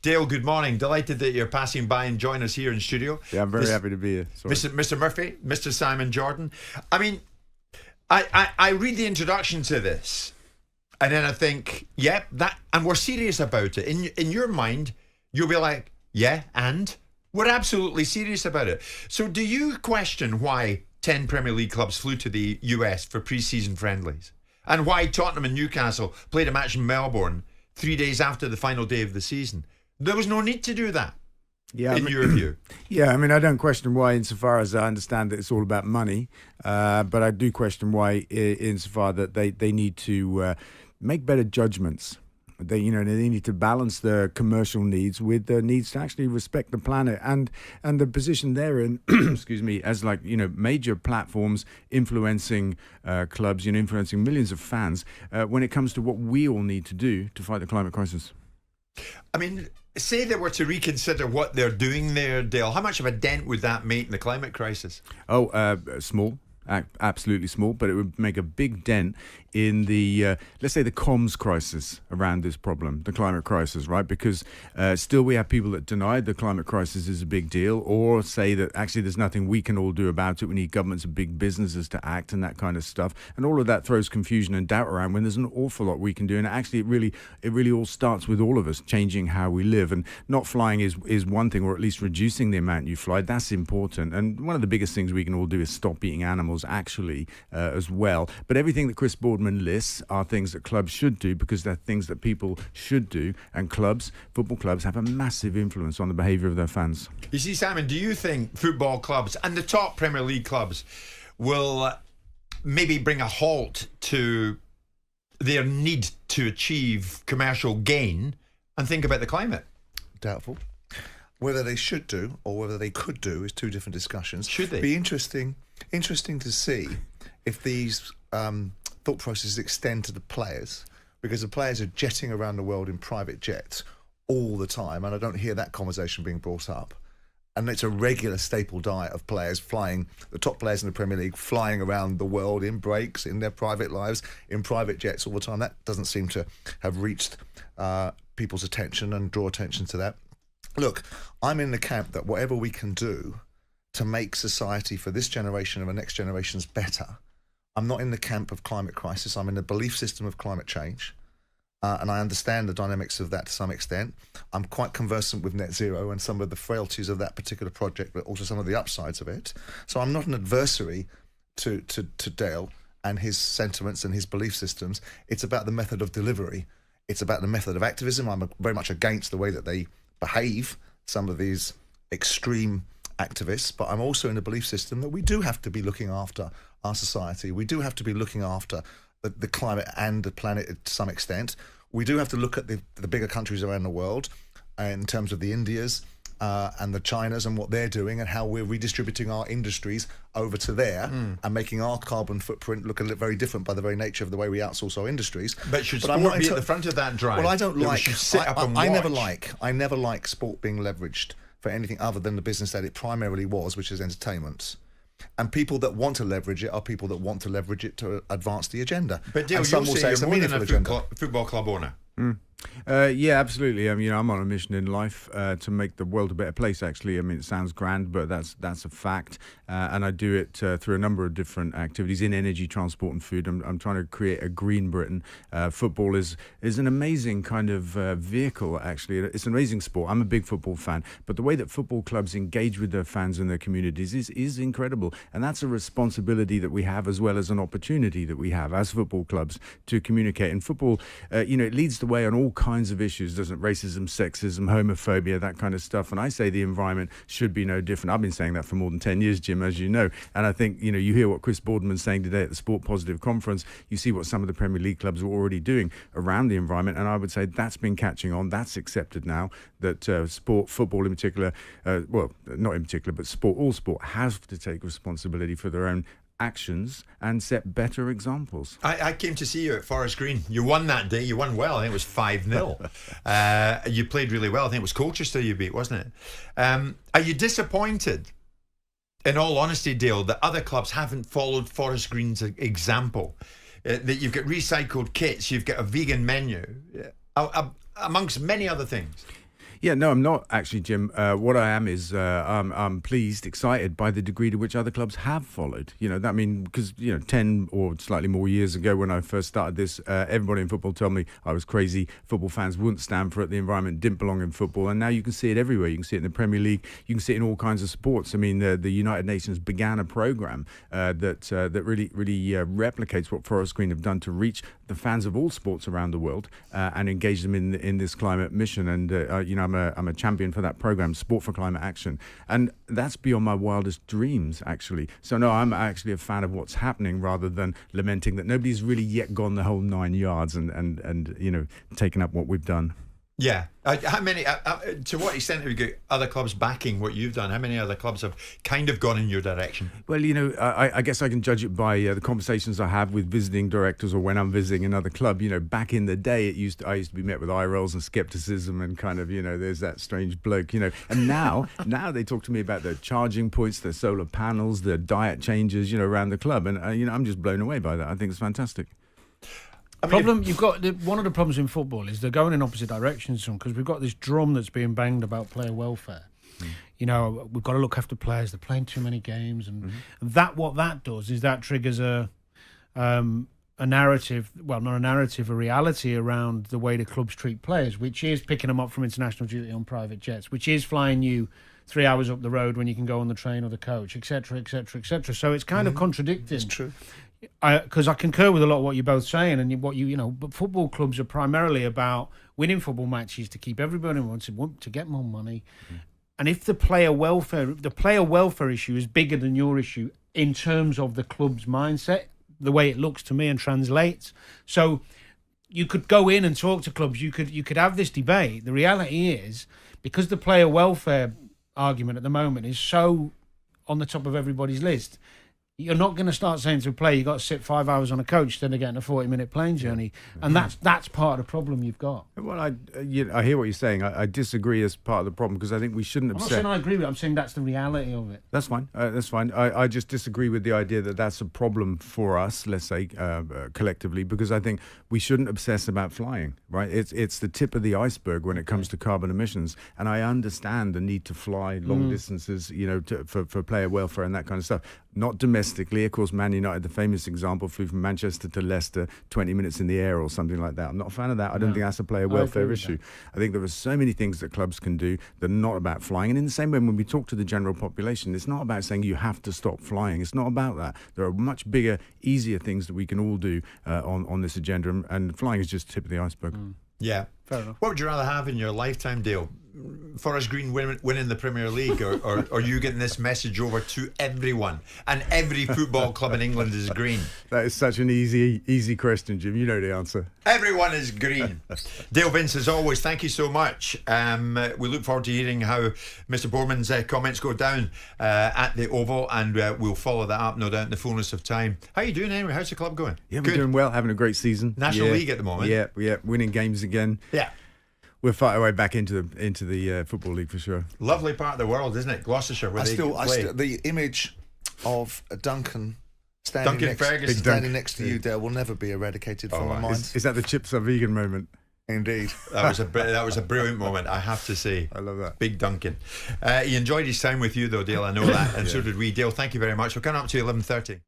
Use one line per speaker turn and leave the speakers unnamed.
Dale, good morning. Delighted that you're passing by and join us here in studio.
Yeah, I'm very happy to be here. Sorry.
Mr. Murphy, Mr. Simon Jordan. I mean, I read the introduction to this, and then I think, yeah, that, and we're serious about it. In your mind, you'll be like, yeah, and we're absolutely serious about it. So do you question why 10 Premier League clubs flew to the US for pre-season friendlies? And why Tottenham and Newcastle played a match in Melbourne 3 days after the final day of the season? There was no need to do that, in your view.
Yeah, I mean, I don't question why, insofar as I understand that it's all about money, but I do question why, insofar that they need to make better judgments. They need to balance the commercial needs with the needs to actually respect the planet and the position they're in, excuse me, as major platforms influencing clubs, influencing millions of fans when it comes to what we all need to do to fight the climate crisis.
I mean, say they were to reconsider what they're doing there, Dale. How much of a dent would that make in the climate crisis?
Small. Absolutely small, but it would make a big dent in the, let's say, the comms crisis around this problem, the climate crisis, right? Because still we have people that deny the climate crisis is a big deal, or say that actually there's nothing we can all do about it. We need governments and big businesses to act and that kind of stuff. And all of that throws confusion and doubt around when there's an awful lot we can do. And actually it really all starts with all of us changing how we live. And not flying is one thing, or at least reducing the amount you fly. That's important. And one of the biggest things we can all do is stop eating animals actually as well. But everything that Chris Boardman lists are things that clubs should do, because they're things that people should do, and football clubs have a massive influence on the behaviour of their fans.
You see, Simon, do you think football clubs and the top Premier League clubs will maybe bring a halt to their need to achieve commercial gain and think about the climate?
Doubtful. Whether they should do or whether they could do is two different discussions.
Should they?
Be interesting to see if these thought processes extend to the players, because the players are jetting around the world in private jets all the time, and I don't hear that conversation being brought up. And it's a regular staple diet of players flying, the top players in the Premier League flying around the world in breaks, in their private lives, in private jets all the time. That doesn't seem to have reached people's attention and draw attention to that. Look, I'm in the camp that whatever we can do to make society for this generation and the next generations better. I'm not in the camp of climate crisis. I'm in the belief system of climate change. And I understand the dynamics of that to some extent. I'm quite conversant with net zero and some of the frailties of that particular project, but also some of the upsides of it. So I'm not an adversary to Dale and his sentiments and his belief systems. It's about the method of delivery. It's about the method of activism. I'm very much against the way that they behave, some of these extreme activists, but I'm also in a belief system that we do have to be looking after our society. We do have to be looking after the climate and the planet to some extent. We do have to look at the bigger countries around the world in terms of the Indias and the Chinas and what they're doing and how we're redistributing our industries over to there and making our carbon footprint look a little very different by the very nature of the way we outsource our industries.
But should sport be at the front of that drive?
Well, I don't like.
I
never like sport being leveraged for anything other than the business that it primarily was, which is entertainment. And people that want to leverage it are people that want to leverage it to advance the agenda.
But Dale,
and some will say it's a meaningful agenda.
Football club owner.
Yeah, absolutely. I mean, I'm on a mission in life to make the world a better place, actually. I mean, it sounds grand, but that's a fact. And I do it through a number of different activities in energy, transport and food. I'm trying to create a green Britain. Football is an amazing kind of vehicle, actually. It's an amazing sport. I'm a big football fan. But the way that football clubs engage with their fans and their communities is incredible. And that's a responsibility that we have, as well as an opportunity that we have as football clubs to communicate. And football, it leads the way on all kinds of issues, doesn't it? Racism, sexism, homophobia, that kind of stuff. And I say the environment should be no different. I've been saying that for more than 10 years, Jim, as you know. And I think, you hear what Chris Boardman's saying today at the Sport Positive Conference. You see what some of the Premier League clubs are already doing around the environment. And I would say that's been catching on. That's accepted now, that football in particular, well, not in particular, but all sport has to take responsibility for their own actions and set better examples.
I came to see you at Forest Green. You won that day. You won well. I think it was 5-0. You played really well. I think it was Colchester you beat, wasn't it? Are you disappointed, in all honesty, Dale, that other clubs haven't followed Forest Green's example? That you've got recycled kits, you've got a vegan menu, amongst many other things.
Yeah, no, I'm not actually, Jim. What I am is I'm pleased, excited by the degree to which other clubs have followed. That mean because 10 or slightly more years ago when I first started this, everybody in football told me I was crazy. Football fans wouldn't stand for it. The environment didn't belong in football, and now you can see it everywhere. You can see it in the Premier League. You can see it in all kinds of sports. I mean, the United Nations began a program that really replicates what Forest Green have done to reach the fans of all sports around the world and engage them in this climate mission. And I'm a champion for that program, Sport for Climate Action, and that's beyond my wildest dreams, actually. So no, I'm actually a fan of what's happening rather than lamenting that nobody's really yet gone the whole 9 yards and taken up what we've done.
Yeah. How many? To what extent have you got other clubs backing what you've done? How many other clubs have kind of gone in your direction?
Well, I guess I can judge it by the conversations I have with visiting directors or when I'm visiting another club. Back in the day, I used to be met with eye rolls and skepticism and kind of, there's that strange bloke, And now they talk to me about the charging points, the solar panels, the diet changes, around the club, and I'm just blown away by that. I think it's fantastic.
You've got one of the problems in football is they're going in opposite directions, because we've got this drum that's being banged about player welfare. We've got to look after players. They're playing too many games, and what that does is that triggers a narrative. Well, not a narrative, a reality around the way the clubs treat players, which is picking them up from international duty on private jets, which is flying you 3 hours up the road when you can go on the train or the coach, etc., etc., etc. So it's kind of contradicting. It's
true.
Because I concur with a lot of what you're both saying, and but football clubs are primarily about winning football matches to keep everybody wanting to get more money. And if the player welfare issue is bigger than your issue in terms of the club's mindset, the way it looks to me and translates, so you could go in and talk to clubs. You could have this debate. The reality is, because the player welfare argument at the moment is so on the top of everybody's list, you're not going to start saying to a player, you've got to sit 5 hours on a coach instead of getting a 40-minute plane journey. And that's part of the problem you've got.
Well, I hear what you're saying. I disagree as part of the problem, because I think we shouldn't
I'm
upset...
not saying I agree with it. I'm saying that's the reality of it.
That's fine. That's fine. I just disagree with the idea that that's a problem for us, let's say, collectively, because I think we shouldn't obsess about flying, right? It's the tip of the iceberg when it comes to carbon emissions. And I understand the need to fly long distances, for player welfare and that kind of stuff. Not domestically. Of course, Man United, the famous example, flew from Manchester to Leicester, 20 minutes in the air or something like that. I'm not a fan of that. I don't think that's a player welfare issue. I think there are so many things that clubs can do that are not about flying. And in the same way, when we talk to the general population, it's not about saying you have to stop flying. It's not about that. There are much bigger, easier things that we can all do on this agenda, and flying is just the tip of the iceberg.
Yeah.
Fair enough.
What would you rather have in your lifetime, Dale? Forest Green winning the Premier League, or you getting this message over to everyone, and every football club in England is green?
That is such an easy question, Jim. You know the answer.
Everyone is green. Dale Vince, as always, thank you so much. We look forward to hearing how Mr. Boardman's comments go down at the Oval, and we'll follow that up, no doubt, in the fullness of time. How are you doing anyway? How's the club going?
Yeah, we're doing well, having a great season.
National League at the moment.
Yeah, winning games again.
Yeah.
We'll fight our way back into the Football League for sure.
Lovely part of the world, isn't it? Gloucestershire, where they play.
The image of Duncan standing next to you, Dale, will never be eradicated from my mind.
Is that the chips are vegan moment?
Indeed.
That was a brilliant moment, I have to say.
I love that.
Big Duncan. He enjoyed his time with you, though, Dale. I know that, and so did we. Dale, thank you very much. We're coming up to 11:30.